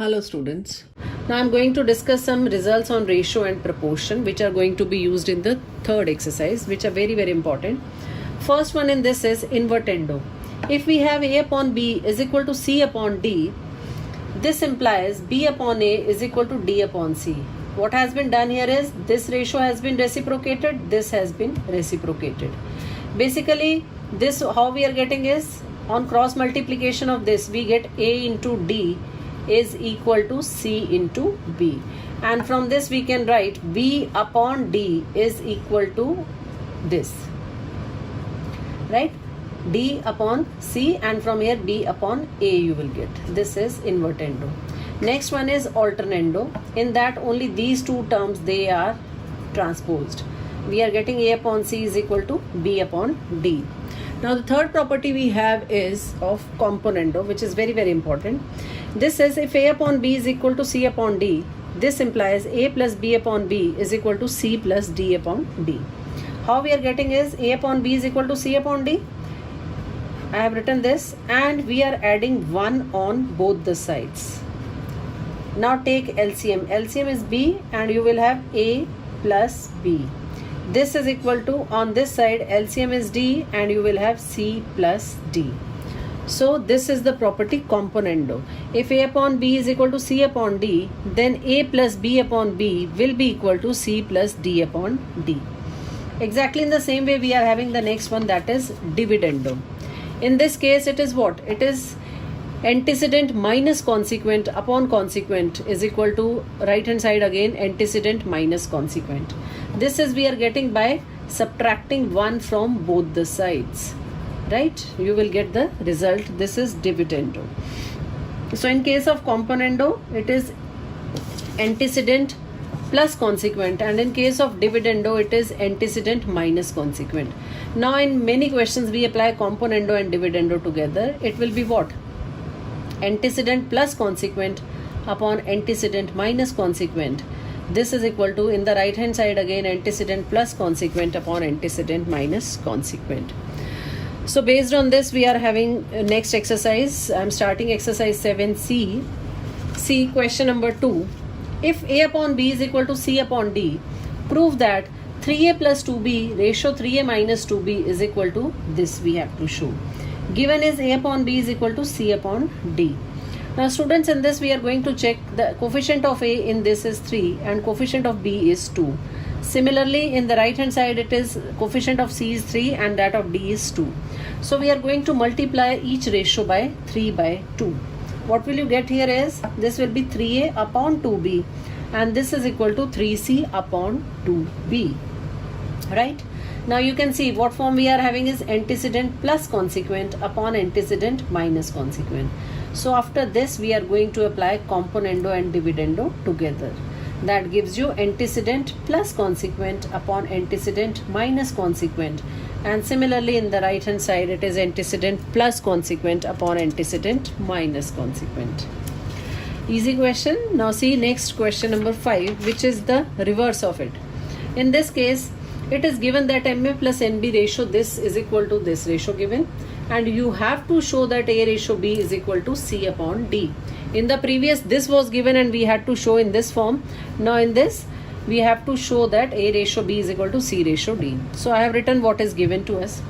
Hello students. Now I'm going to discuss some results on ratio and proportion which are going to be used in the third exercise, which are very important. First one in this is invertendo. If we have A upon B is equal to C upon D, this implies B upon A is equal to D upon C. What has been done here is this ratio has been reciprocated, this has been reciprocated. Basically this how we are getting is on cross multiplication of this we get A into D is equal to C into B, and from this we can write B upon D is equal to this, right? D upon C, and from here B upon A you will get. This is invertendo. Next one is alternando. In that only these two terms they are transposed. We are getting A upon C is equal to B upon D. Now the third property we have is of componendo, which is very important. This is if A upon B is equal to C upon D, this implies A plus B upon B is equal to C plus D upon D. How we are getting is A upon B is equal to C upon D. I have written this, and we are adding 1 on both the sides. Now take LCM. LCM is B and you will have A plus B. This is equal to, on this side LCM is D and you will have C plus D. So this is the property componendo. If A upon B is equal to C upon D, then A plus B upon B will be equal to C plus D upon D. Exactly in the same way we are having the next one, that is dividendo. In this case it is what? It is antecedent minus consequent upon consequent is equal to right hand side again antecedent minus consequent. This is we are getting by subtracting 1 from both the sides, right? You will get the result. This is dividendo. So in case of componendo it is antecedent plus consequent, and in case of dividendo it is antecedent minus consequent. Now in many questions we apply componendo and dividendo together. It will be what? Antecedent plus consequent upon antecedent minus consequent. This is equal to, in the right hand side again, antecedent plus consequent upon antecedent minus consequent. So based on this we are having next exercise. I am starting exercise 7C. See question number 2. If A upon B is equal to C upon D, prove that 3A plus 2B ratio 3A minus 2B is equal to this we have to show. Given is A upon B is equal to C upon D. Now students, in this we are going to check the coefficient of A in this is 3 and coefficient of B is 2. Similarly in the right hand side it is coefficient of C is 3 and that of D is 2. So we are going to multiply each ratio by 3 by 2. What will you get here is this will be 3A upon 2B and this is equal to 3C upon 2B, right? Now you can see what form we are having is antecedent plus consequent upon antecedent minus consequent. So after this we are going to apply componendo and dividendo together. That gives you antecedent plus consequent upon antecedent minus consequent, and similarly in the right hand side it is antecedent plus consequent upon antecedent minus consequent. Easy question. Now see next question number 5, which is the reverse of it. In this case it is given that MA plus NB ratio this is equal to this ratio given, and you have to show that A ratio B is equal to C upon D. In the previous this was given and we had to show in this form. Now in this we have to show that A ratio B is equal to C ratio D. So I have written what is given to us.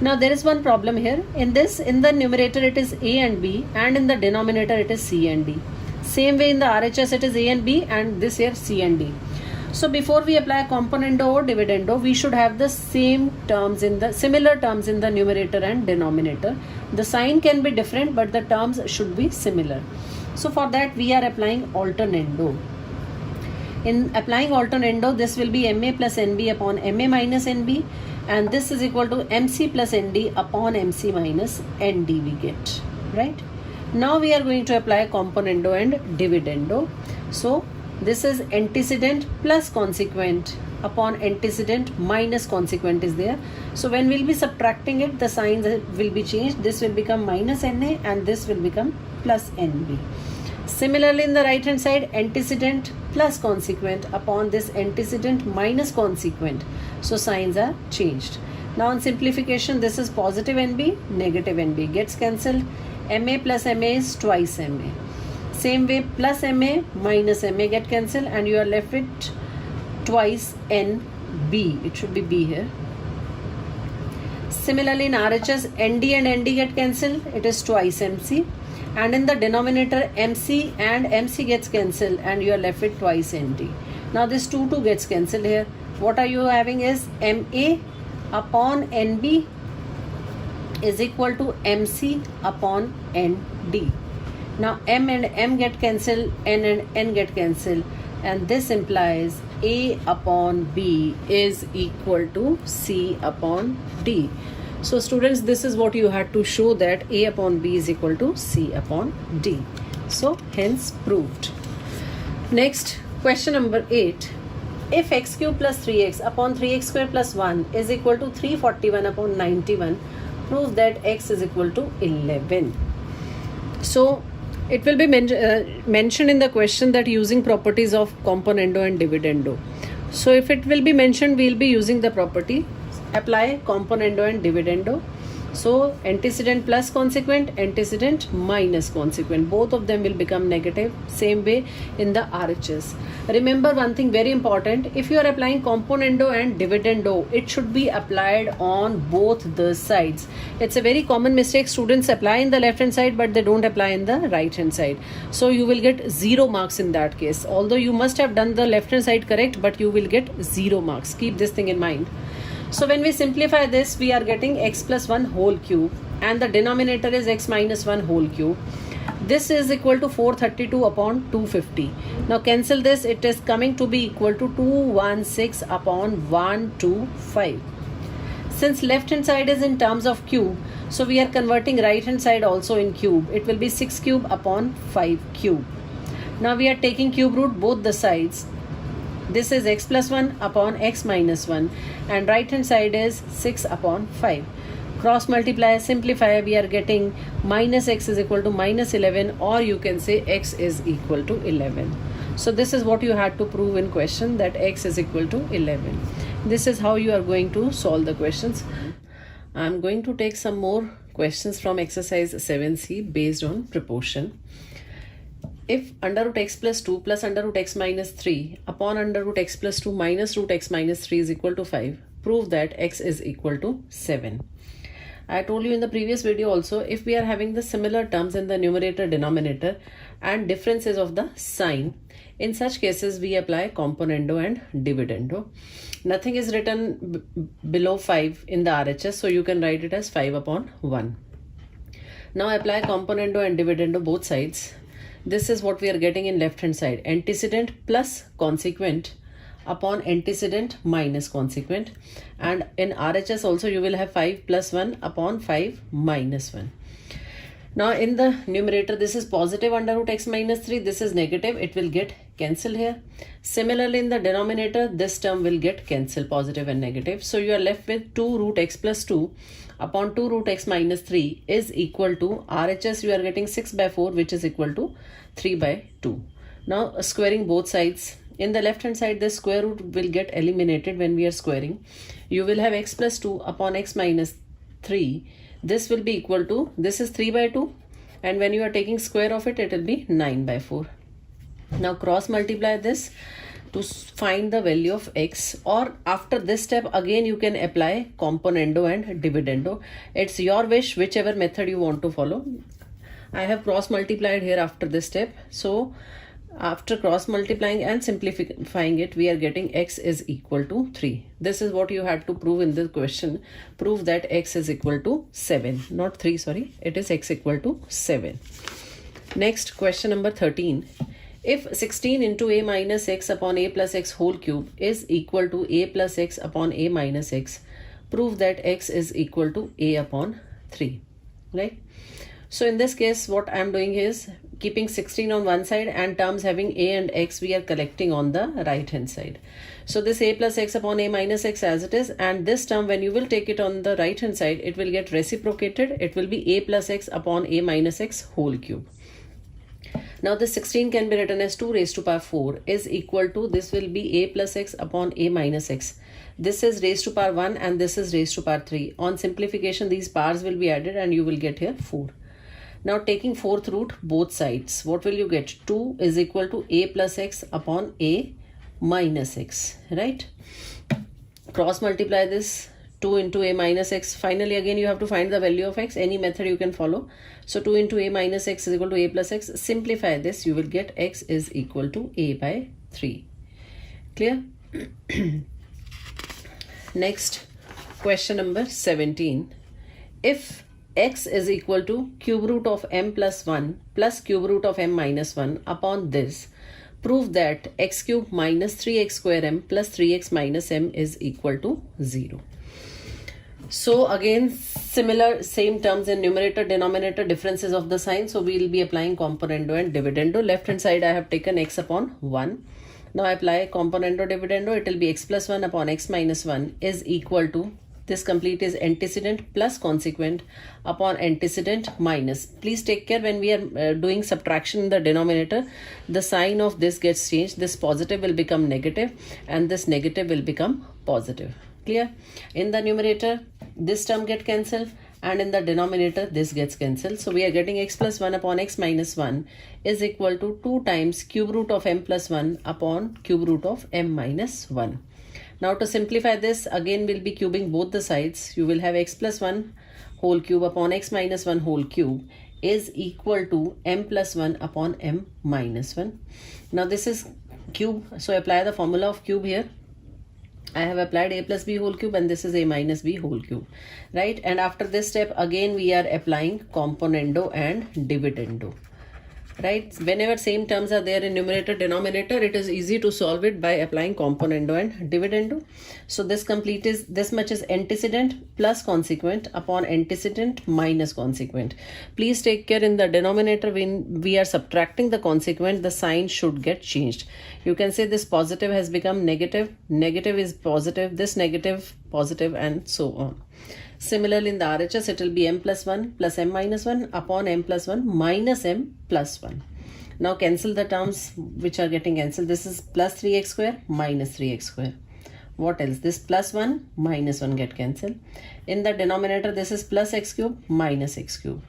Now there is one problem here. In this, in the numerator it is A and B, and in the denominator it is C and D. Same way in the RHS it is A and B, and this here C and D. So before we apply componendo or dividendo, we should have the same terms in the similar terms in the numerator and denominator. The sign can be different but the terms should be similar. So for that we are applying alternando. In applying alternando, this will be MA plus NB upon MA minus NB, and this is equal to MC plus ND upon MC minus ND we get, right? Now we are going to apply componendo and dividendo. So this is antecedent plus consequent upon antecedent minus consequent is there. So when we'll be subtracting it, the signs will be changed. This will become minus NA and this will become plus NB. Similarly in the right hand side, antecedent plus consequent upon this antecedent minus consequent. So signs are changed. Now on simplification, this is positive NB, negative NB gets cancelled. MA plus MA is twice MA. Same way, plus ma minus ma get cancelled, and you are left with twice nb. It should be b here. Similarly, in RHS, nd and nd get cancelled. It is twice mc. And in the denominator, mc and mc gets cancelled, and you are left with twice nd. Now this 2 gets cancelled here. What are you having is ma upon nb is equal to mc upon nd. Now m and m get cancelled, n and n get cancelled, and this implies a upon b is equal to c upon d. So students, this is what you had to show, that a upon b is equal to c upon d. So hence proved. Next, question number 8. If x cube plus 3x upon 3x square plus 1 is equal to 341 upon 91, prove that x is equal to 11. So it will be mentioned in the question that using properties of componendo and dividendo. So if it will be mentioned, we will be using the property. Apply componendo and dividendo. So antecedent plus consequent, antecedent minus consequent, both of them will become negative. Same way in the RHS. Remember one thing very important, if you are applying componendo and dividendo, it should be applied on both the sides. It's a very common mistake, students apply in the left hand side but they don't apply in the right hand side. So you will get 0 marks in that case. Although you must have done the left hand side correct, but you will get 0 marks. Keep this thing in mind. So when we simplify this, we are getting x plus 1 whole cube, and the denominator is x minus 1 whole cube. This is equal to 432 upon 250. Now cancel this, it is coming to be equal to 216 upon 125. Since left hand side is in terms of cube, so we are converting right hand side also in cube. It will be 6 cube upon 5 cube. Now we are taking cube root both the sides. This is x plus 1 upon x minus 1, and right hand side is 6 upon 5. Cross multiply, simplify, we are getting minus x is equal to minus 11, or you can say x is equal to 11. So this is what you had to prove in question, that x is equal to 11. This is how you are going to solve the questions. I am going to take some more questions from exercise 7c based on proportion. If under root x plus 2 plus under root x minus 3 upon under root x plus 2 minus root x minus 3 is equal to 5, prove that x is equal to 7. I told you in the previous video also, if we are having the similar terms in the numerator denominator and differences of the sign, in such cases we apply componendo and dividendo. Nothing is written below 5 in the RHS, so you can write it as 5 upon 1. Now apply componendo and dividendo both sides. This is what we are getting in left hand side, antecedent plus consequent upon antecedent minus consequent, and in RHS also you will have 5 plus 1 upon 5 minus 1. Now in the numerator, this is positive under root x minus 3, this is negative, it will get cancelled here. Similarly in the denominator, this term will get cancelled, positive and negative. So you are left with 2 root x plus 2 upon 2 root x minus 3 is equal to, RHS you are getting 6 by 4, which is equal to 3 by 2. Now squaring both sides. In the left hand side, the square root will get eliminated when we are squaring. You will have x plus 2 upon x minus 3. This will be equal to, this is 3 by 2, and when you are taking square of it, it will be 9 by 4. Now cross multiply this to find the value of x, or after this step again you can apply componendo and dividendo. It's your wish, whichever method you want to follow. I have cross multiplied here after this step. So after cross multiplying and simplifying it, we are getting x is equal to 3. This is what you had to prove in the question. Prove that x is equal to 7, not 3, sorry. It is x equal to 7. Next, question number 13. If 16 into a minus x upon a plus x whole cube is equal to a plus x upon a minus x, prove that x is equal to a upon 3, right? So in this case, what I am doing is keeping 16 on one side and terms having a and x we are collecting on the right hand side. So this a plus x upon a minus x as it is, and this term when you will take it on the right hand side, it will get reciprocated. It will be a plus x upon a minus x whole cube. Now this 16 can be written as 2 raised to power 4 is equal to, this will be a plus x upon a minus x. This is raised to power 1 and this is raised to power 3. On simplification, these powers will be added and you will get here 4. Now taking fourth root both sides, what will you get? 2 is equal to a plus x upon a minus x, right? Cross multiply this, 2 into a minus x. Finally again you have to find the value of x. Any method you can follow. So 2 into a minus x is equal to a plus x. Simplify this, you will get x is equal to a by 3. Clear? Next, question number 17. If x is equal to cube root of m plus 1 plus cube root of m minus 1 upon this, prove that x cube minus 3x square m plus 3x minus m is equal to 0. So again, same terms in numerator, denominator, differences of the sign. So we will be applying componendo and dividendo. Left hand side I have taken x upon 1. Now I apply componendo, dividendo. It will be x plus 1 upon x minus 1 is equal to, this complete is antecedent plus consequent upon antecedent minus. Please take care when we are doing subtraction in the denominator, the sign of this gets changed. This positive will become negative and this negative will become positive. Clear? In the numerator, this term get cancelled and in the denominator, this gets cancelled. So we are getting x plus 1 upon x minus 1 is equal to 2 times cube root of m plus 1 upon cube root of m minus 1. Now to simplify this, again we'll be cubing both the sides. You will have x plus 1 whole cube upon x minus 1 whole cube is equal to m plus 1 upon m minus 1. Now this is cube, so apply the formula of cube here. I have applied a plus b whole cube and this is a minus b whole cube, right? And after this step, again we are applying componendo and dividendo, right? Whenever same terms are there in numerator, denominator, it is easy to solve it by applying componendo and dividendo. So this complete is, this much is antecedent plus consequent upon antecedent minus consequent. Please take care in the denominator when we are subtracting the consequent, the sign should get changed. You can say this positive has become negative, negative is positive, this negative, positive, and so on. Similarly, in the RHS, it will be m plus 1 plus m minus 1 upon m plus 1 minus m plus 1. Now cancel the terms which are getting cancelled. This is plus 3x square minus 3x square. What else? This plus 1 minus 1 get cancelled. In the denominator, this is plus x cube minus x cube.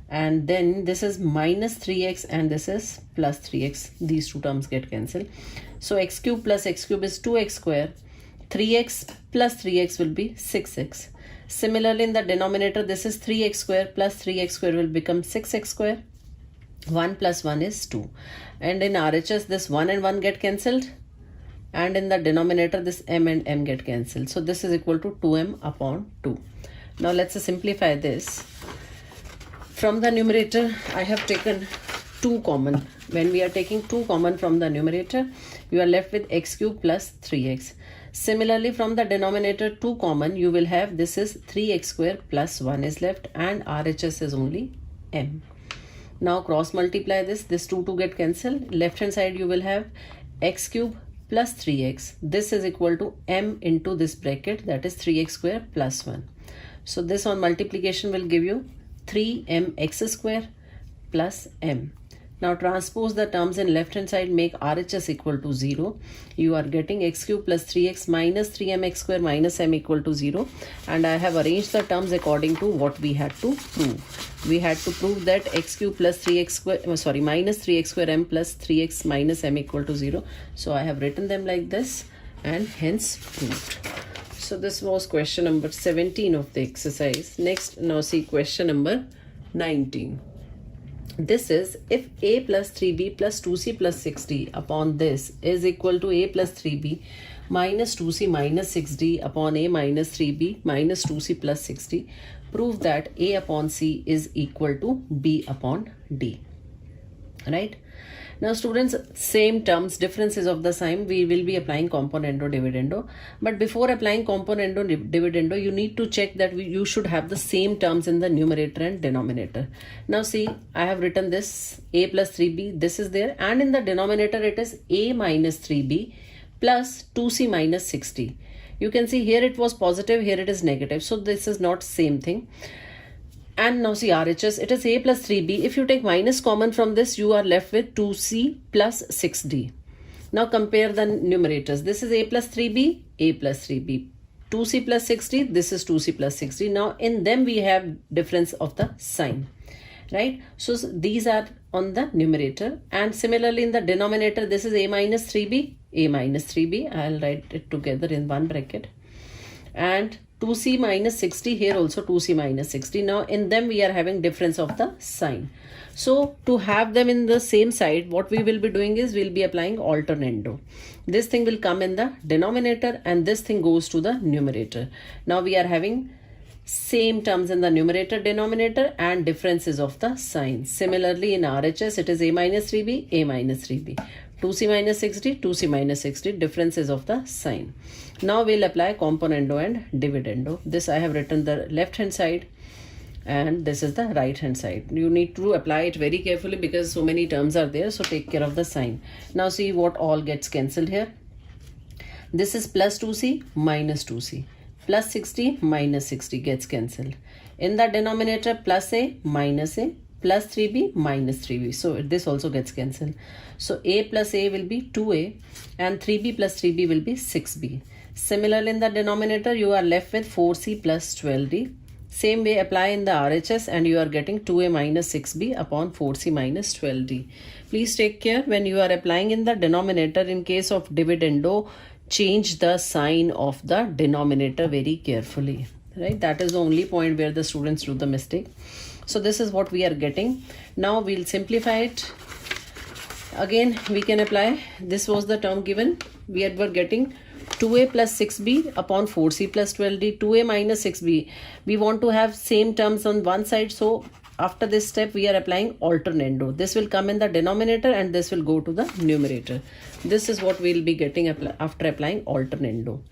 And then this is minus 3x and this is plus 3x. These two terms get cancelled. So x cube plus x cube is 2x square. 3x plus 3x will be 6x. Similarly, in the denominator, this is 3x square plus 3x square will become 6x square. 1 plus 1 is 2. And in RHS, this 1 and 1 get cancelled. And in the denominator, this m and m get cancelled. So this is equal to 2m upon 2. Now let's simplify this. From the numerator, I have taken 2 common. When we are taking 2 common from the numerator, you are left with x cube plus 3x. Similarly, from the denominator 2 common, you will have, this is 3x square plus 1 is left and RHS is only m. Now cross multiply this 2 get cancelled. Left hand side you will have x cube plus 3x. This is equal to m into this bracket, that is 3x square plus 1. So this on multiplication will give you 3mx square plus m. Now transpose the terms in left hand side, make RHS equal to 0. You are getting x cube plus 3x minus 3mx square minus m equal to 0. And I have arranged the terms according to what we had to prove. We had to prove that x cube plus 3x square, minus 3x square m plus 3x minus m equal to 0. So I have written them like this and hence proved. So this was question number 17 of the exercise. Next, now see question number 19. This is if a plus 3b plus 2c plus 6d upon this is equal to a plus 3b minus 2c minus 6d upon a minus 3b minus 2c plus 6d, prove that a upon c is equal to b upon d. Right? Now students, same terms, differences of the sign, we will be applying componendo, dividendo. But before applying componendo, dividendo, you need to check that you should have the same terms in the numerator and denominator. Now see, I have written this a plus 3b, this is there, and in the denominator it is a minus 3b plus 2c minus 6d. You can see here it was positive, here it is negative. So this is not same thing. And now see RHS, it is a plus 3b. If you take minus common from this, you are left with 2c plus 6d. Now compare the numerators. This is a plus 3b, a plus 3b. 2c plus 6d, this is 2c plus 6d. Now in them we have difference of the sign. right? So these are on the numerator, and similarly in the denominator, this is a minus 3b, a minus 3b. I'll write it together in one bracket, and 2c minus 60, here also 2c minus 60. Now in them we are having difference of the sign. So to have them in the same side, what we will be doing is we'll be applying alternando. This thing will come in the denominator and this thing goes to the numerator. Now we are having same terms in the numerator, denominator, and differences of the signs. Similarly in RHS, it is a minus 3b, a minus 3b. 2c minus 60, 2c minus 60, differences of the sign. Now we'll apply componendo and dividendo. This I have written the left hand side and this is the right hand side. You need to apply it very carefully because so many terms are there, so take care of the sign. Now see what all gets cancelled here. This is plus 2c minus 2c. Plus 60 minus 60 gets cancelled. In the denominator, plus a minus a, plus 3b minus 3b. So this also gets cancelled. So a plus a will be 2a and 3b plus 3b will be 6b. Similarly in the denominator, you are left with 4c plus 12d. Same way apply in the RHS and you are getting 2a minus 6b upon 4c minus 12d. Please take care when you are applying in the denominator. In case of dividendo, change the sign of the denominator very carefully, right? That is the only point where the students do the mistake. So this is what we are getting. Now we'll simplify it. Again we can apply, this was the term given. We were getting 2a plus 6b upon 4c plus 12d, 2a minus 6b. We want to have same terms on one side, so after this step we are applying alternando. This will come in the denominator and this will go to the numerator. This is what we will be getting after applying alternando.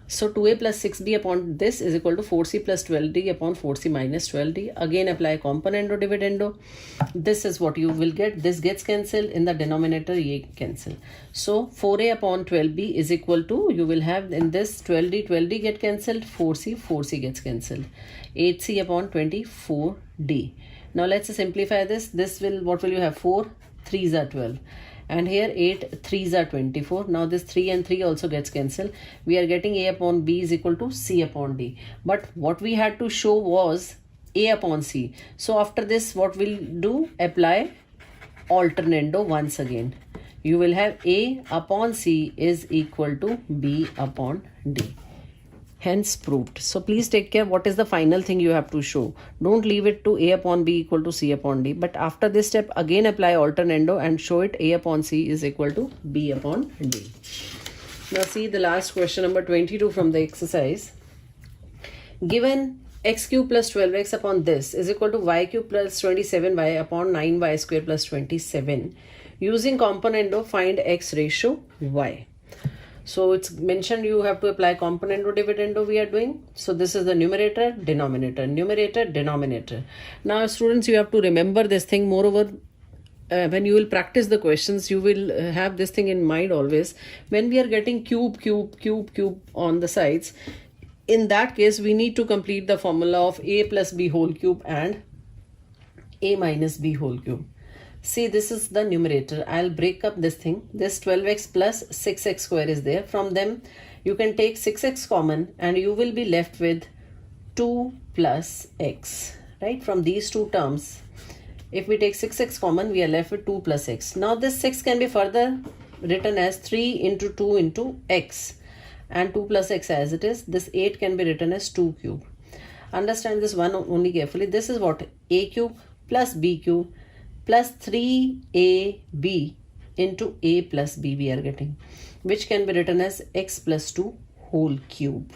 So 2a plus 6b upon this is equal to 4c plus 12d upon 4c minus 12d. Again apply componendo dividendo. This is what you will get. This gets cancelled. In the denominator a cancel. So 4a upon 12b is equal to, you will have in this 12d get cancelled, 4c gets cancelled, 8c upon 24d. Now let's simplify this. This will, what will you have? 4 3s are 12. And here 8 3s are 24. Now this 3 and 3 also gets cancelled. We are getting a upon b is equal to c upon d. But what we had to show was a upon c. So after this what we'll do? Apply alternando once again. You will have a upon c is equal to b upon d. Hence proved. So please take care what is the final thing you have to show. Don't leave it to a upon b equal to c upon d. But after this step again apply alternando and show it a upon c is equal to b upon d. Now see the last question, number 22 from the exercise. Given x cube plus 12x upon this is equal to y cube plus 27y upon 9y square plus 27. Using componendo, find x ratio y. So it's mentioned you have to apply componendo dividendo we are doing. So this is the numerator, denominator, numerator, denominator. Now students, you have to remember this thing. Moreover, when you will practice the questions, you will have this thing in mind always. When we are getting cube on the sides, in that case we need to complete the formula of a plus b whole cube and a minus b whole cube. See, this is the numerator. I'll break up this thing. This 12x plus 6x square is there. From them, you can take 6x common and you will be left with 2 plus x. Right? From these two terms, if we take 6x common, we are left with 2 plus x. Now this 6 can be further written as 3 into 2 into x. And 2 plus x as it is. This 8 can be written as 2 cube. Understand this one only carefully. This is what? A cube plus b cube plus 3ab into a plus b we are getting, which can be written as x plus 2 whole cube,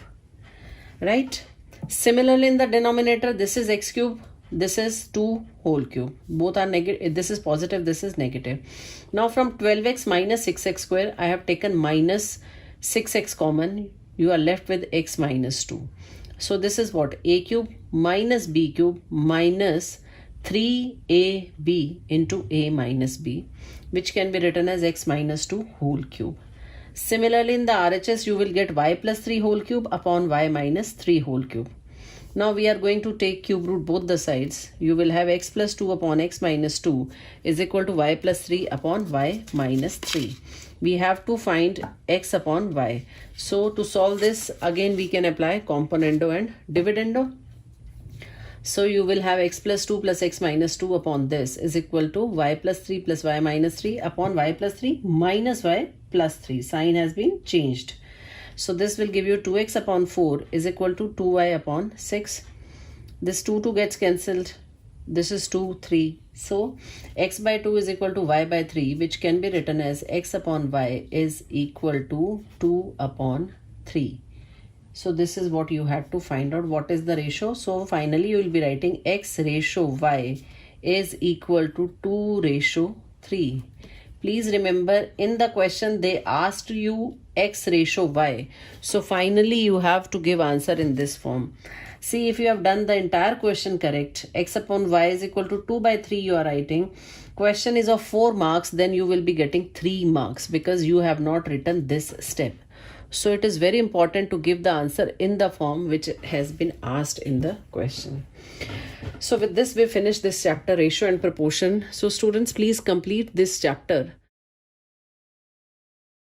right? Similarly in the denominator, this is x cube, this is 2 whole cube. Both are negative. This is positive, this is negative. Now from 12x minus 6x square, I have taken minus 6x common. You are left with x minus 2. So this is what? A cube minus b cube minus 3ab into a minus b, which can be written as x minus 2 whole cube. Similarly in the RHS, you will get y plus 3 whole cube upon y minus 3 whole cube. Now we are going to take cube root both the sides. You will have x plus 2 upon x minus 2 is equal to y plus 3 upon y minus 3. We have to find x upon y. So to solve this, again we can apply componendo and dividendo. So you will have x plus 2 plus x minus 2 upon this is equal to y plus 3 plus y minus 3 upon y plus 3 minus y plus 3. Sign has been changed. So this will give you 2x upon 4 is equal to 2y upon 6. This 2 gets cancelled. This is 2, 3. So x by 2 is equal to y by 3, which can be written as x upon y is equal to 2 upon 3. So this is what you had to find out, what is the ratio. So finally you will be writing x ratio y is equal to 2 ratio 3. Please remember, in the question they asked you x ratio y. So finally you have to give answer in this form. See, if you have done the entire question correct, x upon y is equal to 2 by 3 you are writing. Question is of 4 marks, then you will be getting 3 marks because you have not written this step. So it is very important to give the answer in the form which has been asked in the question. So with this we finish this chapter, ratio and proportion. So students, please complete this chapter